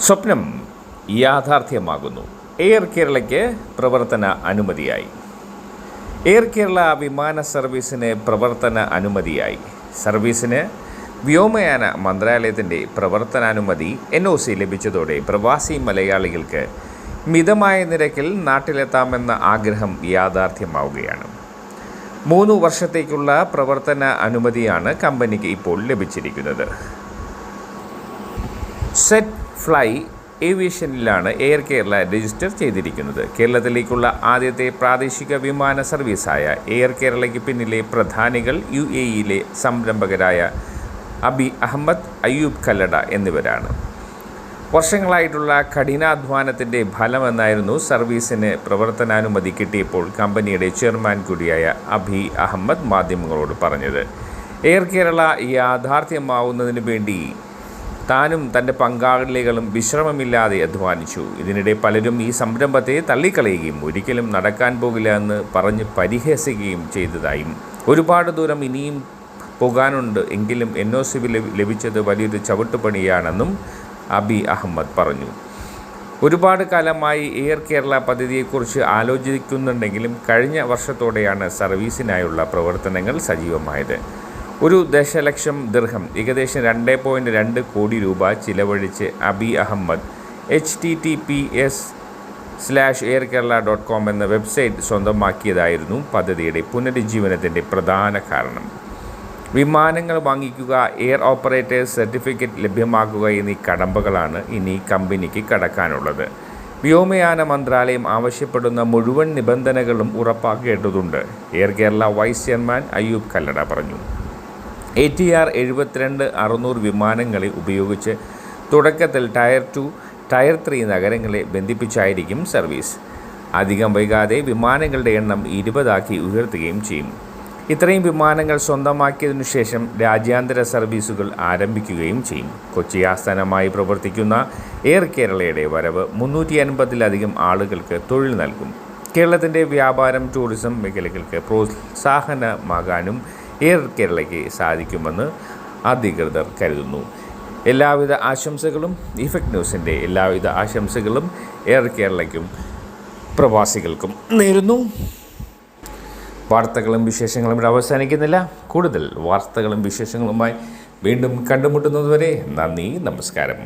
സ്വപ്നം യാഥാർത്ഥ്യമാകുന്നു. എയർ കേരളയ്ക്ക് പ്രവർത്തന അനുമതിയായി. എയർ കേരള വിമാന സർവീസിന് പ്രവർത്തന അനുമതിയായി. സർവീസിന് വ്യോമയാന മന്ത്രാലയത്തിൻ്റെ പ്രവർത്തനാനുമതി NOC ലഭിച്ചതോടെ പ്രവാസി മലയാളികൾക്ക് മിതമായ നിരക്കിൽ നാട്ടിലെത്താമെന്ന ആഗ്രഹം യാഥാർത്ഥ്യമാവുകയാണ്. 3 വർഷത്തേക്കുള്ള പ്രവർത്തന അനുമതിയാണ് കമ്പനിക്ക് ഇപ്പോൾ ലഭിച്ചിരിക്കുന്നത്. സെറ്റ് ഫ്ലൈ ഏവിയേഷനിലാണ് എയർ കേരള രജിസ്റ്റർ ചെയ്തിരിക്കുന്നത്. കേരളത്തിലേക്കുള്ള ആദ്യത്തെ പ്രാദേശിക വിമാന സർവീസായ എയർ കേരളയ്ക്ക് പിന്നിലെ പ്രധാനികൾ UAE സംരംഭകരായ അബി അഹമ്മദ്, അയ്യൂബ് കല്ലട എന്നിവരാണ്. വർഷങ്ങളായിട്ടുള്ള കഠിനാധ്വാനത്തിൻ്റെ ഫലമെന്നായിരുന്നു സർവീസിന് പ്രവർത്തനാനുമതി കിട്ടിയപ്പോൾ കമ്പനിയുടെ ചെയർമാൻ കൂടിയായ അബി അഹമ്മദ് മാധ്യമങ്ങളോട് പറഞ്ഞത്. എയർ കേരള യാഥാർത്ഥ്യമാവുന്നതിന് വേണ്ടി താനും തൻ്റെ പങ്കാളികളും വിശ്രമമില്ലാതെ അധ്വാനിച്ചു. ഇതിനിടെ പലരും ഈ സംരംഭത്തെ തള്ളിക്കളയുകയും ഒരിക്കലും നടക്കാൻ പോകില്ല എന്ന് പറഞ്ഞ് പരിഹസിക്കുകയും ചെയ്തതായും, ഒരുപാട് ദൂരം ഇനിയും പോകാനുണ്ട് എങ്കിലും NOC ലഭിച്ചത് വലിയൊരു ചവിട്ടുപണിയാണെന്നും അബി അഹമ്മദ് പറഞ്ഞു. ഒരുപാട് കാലമായി എയർ കേരള പദ്ധതിയെക്കുറിച്ച് ആലോചിക്കുന്നുണ്ടെങ്കിലും കഴിഞ്ഞ വർഷത്തോടെയാണ് സർവീസിനായുള്ള പ്രവർത്തനങ്ങൾ സജീവമായത്. 1 ദശലക്ഷം ദിർഹം, ഏകദേശം 2.2 കോടി രൂപ ചിലവഴിച്ച് അബി അഹമ്മദ് https:/airkerala.com എന്ന വെബ്സൈറ്റ് സ്വന്തമാക്കിയതായിരുന്നു പദ്ധതിയുടെ പുനരുജ്ജീവനത്തിൻ്റെ പ്രധാന കാരണം. വിമാനങ്ങൾ വാങ്ങിക്കുക, എയർ ഓപ്പറേറ്റേഴ്സ് സർട്ടിഫിക്കറ്റ് ലഭ്യമാക്കുക എന്നീ കടമ്പകളാണ് ഇനി കമ്പനിക്ക് കടക്കാനുള്ളത്. വ്യോമയാന മന്ത്രാലയം ആവശ്യപ്പെടുന്ന മുഴുവൻ നിബന്ധനകളും ഉറപ്പാക്കേണ്ടതുണ്ട്. Air Kerala vice chairman Ayyub Kallada പറഞ്ഞു. ATR 72-600 വിമാനങ്ങളെ ഉപയോഗിച്ച് തുടക്കത്തിൽ ടയർ 2, ടയർ 3 നഗരങ്ങളെ ബന്ധിപ്പിച്ചായിരിക്കും സർവീസ്. അധികം വൈകാതെ വിമാനങ്ങളുടെ എണ്ണം 20 ഉയർത്തുകയും ചെയ്യും. ഇത്രയും വിമാനങ്ങൾ സ്വന്തമാക്കിയതിനു ശേഷം രാജ്യാന്തര സർവീസുകൾ ആരംഭിക്കുകയും ചെയ്യും. കൊച്ചി ആസ്ഥാനമായി പ്രവർത്തിക്കുന്ന എയർ കേരളയുടെ വരവ് 350-ലധികം ആളുകൾക്ക് തൊഴിൽ നൽകും. കേരളത്തിൻ്റെ വ്യാപാരം, ടൂറിസം മേഖലകൾക്ക് പ്രോത്സാഹനമാകാനും എയർ കേരളയ്ക്ക് സാധിക്കുമെന്ന് അധികൃതർ കരുതുന്നു. എല്ലാവിധ ആശംസകളും, ഇഫക്ട് ന്യൂസിൻ്റെ എല്ലാവിധ ആശംസകളും എയർ കേരളയ്ക്കും പ്രവാസികൾക്കും നേരുന്നു. വാർത്തകളും വിശേഷങ്ങളും ഇവിടെ അവസാനിക്കുന്നില്ല. കൂടുതൽ വാർത്തകളും വിശേഷങ്ങളുമായി വീണ്ടും കണ്ടുമുട്ടുന്നതുവരെ നന്ദി, നമസ്കാരം.